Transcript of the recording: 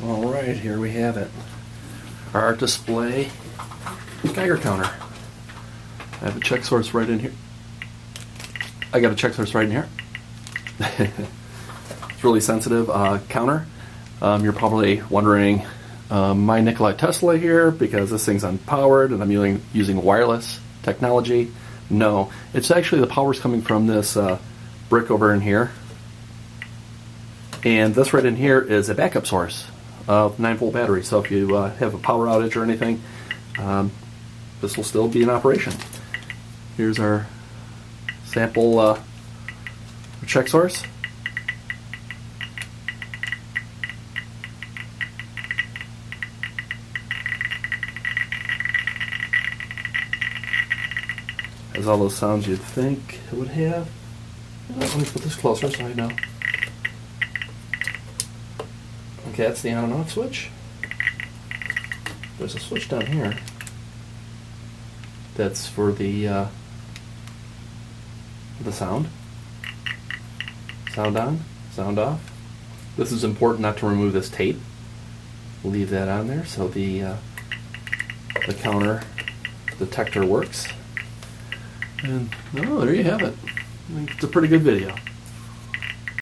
Alright, here we have it. Our display Geiger counter. I have a check source right in here. I got a check source right in here. It's really sensitive counter. You're probably wondering, my Nikola Tesla here, because this thing's unpowered and I'm using wireless technology. No, it's actually the power's coming from this brick over in here. And this right in here is a backup source of 9-volt battery. So if you have a power outage or anything, this will still be in operation. Here's our sample check source. Has all those sounds you'd think it would have. Let me put this closer so I know. Okay, that's the on and off switch. There's a switch down here that's for the sound. Sound on, sound off. This is important not to remove this tape. We'll leave that on there so the counter detector works. And oh, there you have it. I think it's a pretty good video.